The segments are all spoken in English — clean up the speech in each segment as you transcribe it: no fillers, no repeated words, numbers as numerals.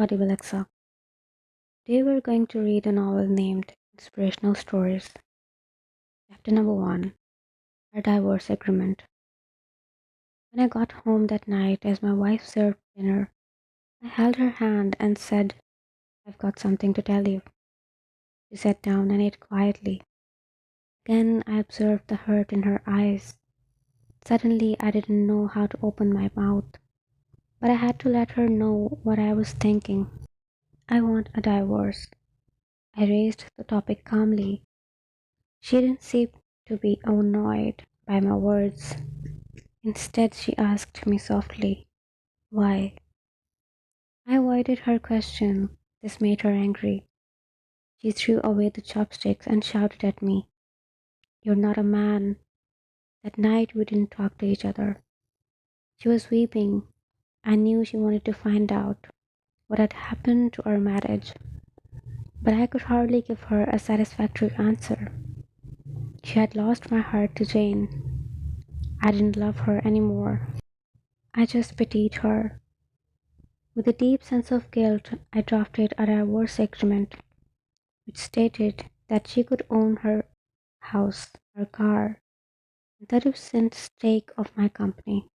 Audible Aqsa. Today we're going to read a novel named Inspirational Stories. Chapter number 1, Our Divorce Agreement. When I got home that night as my wife served dinner, I held her hand and said, I've got something to tell you. She sat down and ate quietly. Again I observed the hurt in her eyes. Suddenly I didn't know how to open my mouth, but I had to let her know what I was thinking. I want a divorce. I raised the topic calmly. She didn't seem to be annoyed by my words. Instead, she asked me softly, Why? I avoided her question. This made her angry. She threw away the chopsticks and shouted at me, You're not a man. That night we didn't talk to each other. She was weeping. I knew she wanted to find out what had happened to our marriage, but I could hardly give her a satisfactory answer. She had lost my heart to Jane. I didn't love her anymore. I just pitied her. With a deep sense of guilt, I drafted a divorce agreement which stated that she could own her house, her car, and 30% stake of my company.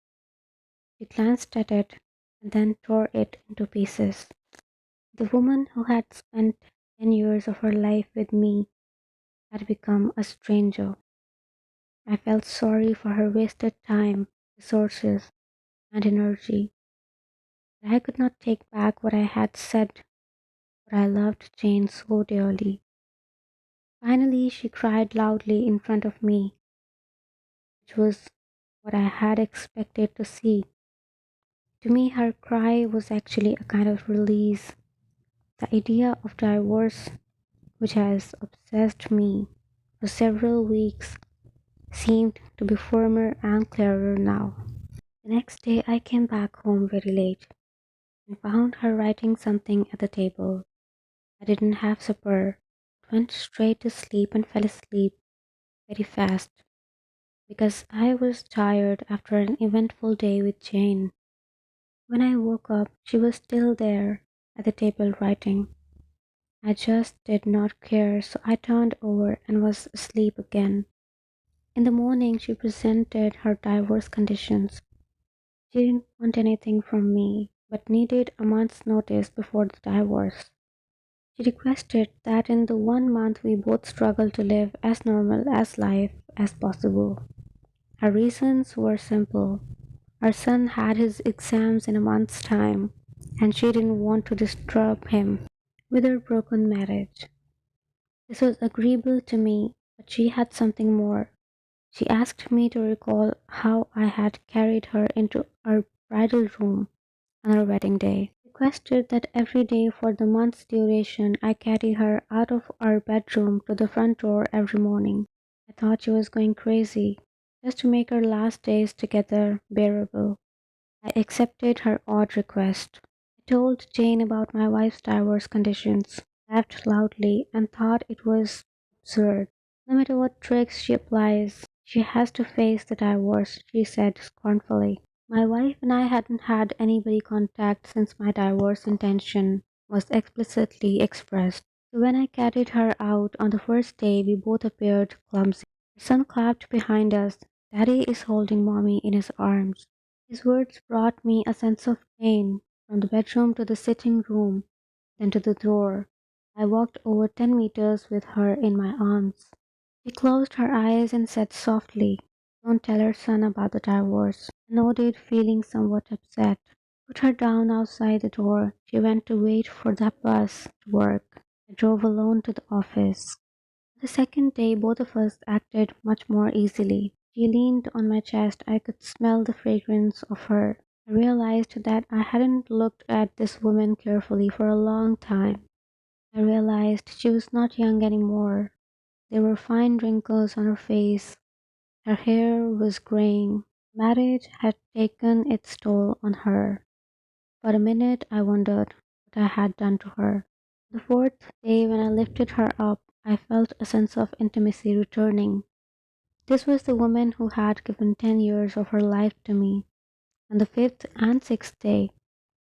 She glanced at it and then tore it into pieces. The woman who had spent 10 years of her life with me had become a stranger. I felt sorry for her wasted time, resources, and energy. But I could not take back what I had said, for I loved Jane so dearly. Finally, she cried loudly in front of me, which was what I had expected to see. To me, her cry was actually a kind of release. The idea of divorce, which has obsessed me for several weeks, seemed to be firmer and clearer now. The next day, I came back home very late and found her writing something at the table. I didn't have supper, went straight to sleep and fell asleep very fast because I was tired after an eventful day with Jane. When I woke up, she was still there at the table writing. I just did not care, so I turned over and was asleep again. In the morning, she presented her divorce conditions. She didn't want anything from me, but needed a month's notice before the divorce. She requested that in the 1 month we both struggle to live as normal as life as possible. Her reasons were simple. Our son had his exams in a month's time, and she didn't want to disturb him with her broken marriage. This was agreeable to me, but she had something more. She asked me to recall how I had carried her into our bridal room on our wedding day. She requested that every day for the month's duration I carry her out of our bedroom to the front door every morning. I thought she was going crazy, just to make our last days together bearable. I accepted her odd request. I told Jane about my wife's divorce conditions, laughed loudly, and thought it was absurd. No matter what tricks she applies, she has to face the divorce, she said scornfully. My wife and I hadn't had anybody contact since my divorce intention was explicitly expressed. So when I carried her out on the first day, we both appeared clumsy. The son clapped behind us. Daddy is holding mommy in his arms. His words brought me a sense of pain from the bedroom to the sitting room, then to the door. I walked over 10 meters with her in my arms. She closed her eyes and said softly, Don't tell her son about the divorce. I nodded, feeling somewhat upset. Put her down outside the door. She went to wait for the bus to work. I drove alone to the office. The second day, both of us acted much more easily. She leaned on my chest. I could smell the fragrance of her. I realized that I hadn't looked at this woman carefully for a long time. I realized she was not young anymore. There were fine wrinkles on her face. Her hair was graying. Marriage had taken its toll on her. For a minute, I wondered what I had done to her. The fourth day, when I lifted her up, I felt a sense of intimacy returning. This was the woman who had given 10 years of her life to me. On the fifth and sixth day,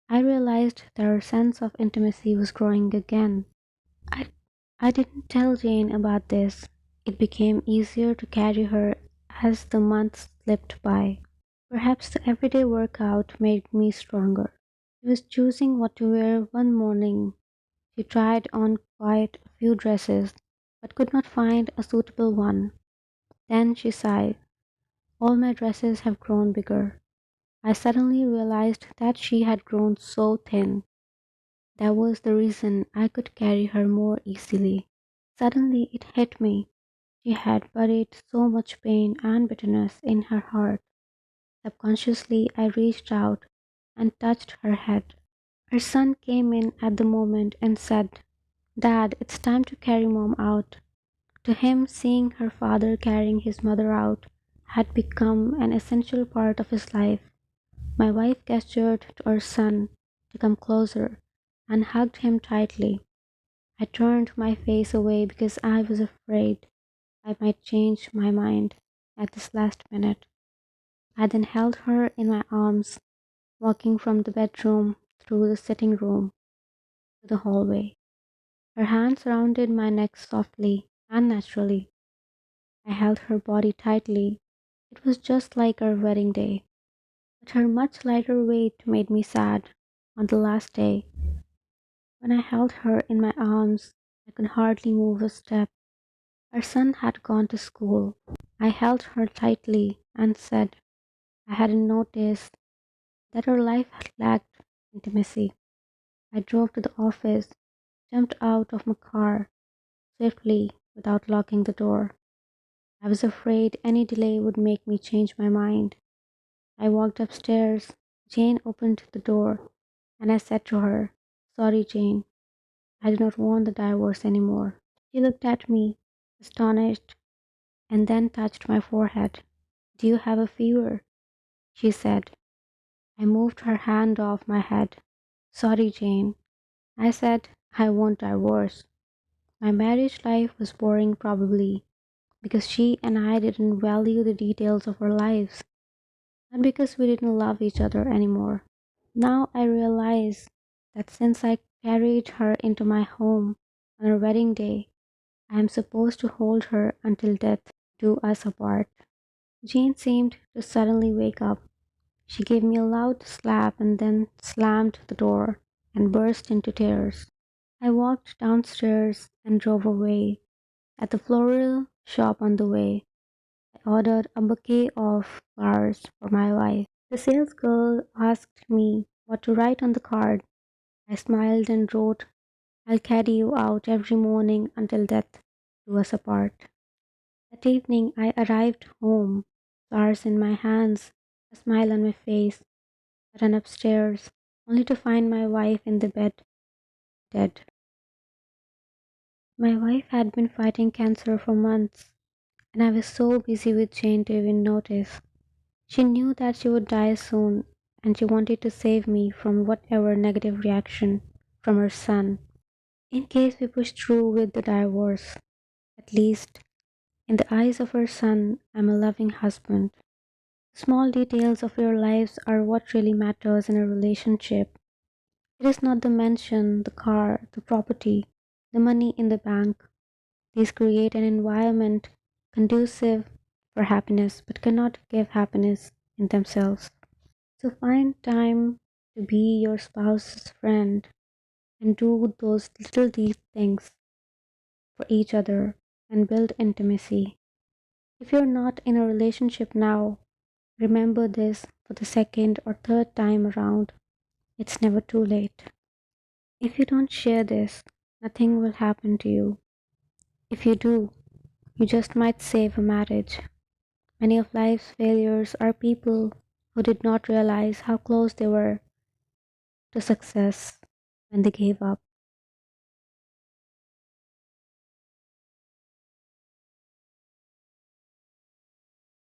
I realized that our sense of intimacy was growing again. I, I didn't tell Jane about this. It became easier to carry her as the months slipped by. Perhaps the everyday workout made me stronger. She was choosing what to wear one morning. She tried on quite a few dresses, but could not find a suitable one. Then she sighed. All my dresses have grown bigger. I suddenly realized that she had grown so thin. That was the reason I could carry her more easily. Suddenly it hit me. She had buried so much pain and bitterness in her heart. Subconsciously, I reached out and touched her head. Her son came in at the moment and said, "Dad, it's time to carry mom out." To him, seeing her father carrying his mother out had become an essential part of his life. My wife gestured to her son to come closer and hugged him tightly. I turned my face away because I was afraid I might change my mind at this last minute. I then held her in my arms, walking from the bedroom through the sitting room to the hallway. Her hand surrounded my neck softly and naturally. I held her body tightly. It was just like our wedding day, but her much lighter weight made me sad. On the last day, when I held her in my arms, I could hardly move a step. Our son had gone to school. I held her tightly and said I hadn't noticed that her life had lacked intimacy. I drove to the office, jumped out of my car swiftly without locking the door. I was afraid any delay would make me change my mind. I walked upstairs. Jane opened the door, and I said to her, "Sorry, Jane, I do not want the divorce anymore." She looked at me, astonished, and then touched my forehead. "Do you have a fever?" she said. I moved her hand off my head. "Sorry, Jane." I said, "I won't divorce." My marriage life was boring probably because she and I didn't value the details of our lives, not because we didn't love each other anymore. Now I realize that since I carried her into my home on our wedding day, I am supposed to hold her until death do us apart. Jane seemed to suddenly wake up. She gave me a loud slap and then slammed the door and burst into tears. I walked downstairs and drove away. At the floral shop on the way, I ordered a bouquet of flowers for my wife. The salesgirl asked me what to write on the card. I smiled and wrote, "I'll carry you out every morning until death do us apart." That evening I arrived home, flowers in my hands, a smile on my face. I ran upstairs, only to find my wife in the bed, dead. My wife had been fighting cancer for months, and I was so busy with Jane to even notice. She knew that she would die soon, and she wanted to save me from whatever negative reaction from her son. In case we pushed through with the divorce, at least, in the eyes of her son, I'm a loving husband. Small details of your lives are what really matters in a relationship. It is not the mansion, the car, the property, the money in the bank. These create an environment conducive for happiness but cannot give happiness in themselves. So find time to be your spouse's friend and do those little deep things for each other and build intimacy. If you're not in a relationship now, remember this for the second or third time around. It's never too late. If you don't share this, nothing will happen to you. If you do, you just might save a marriage. Many of life's failures are people who did not realize how close they were to success when they gave up.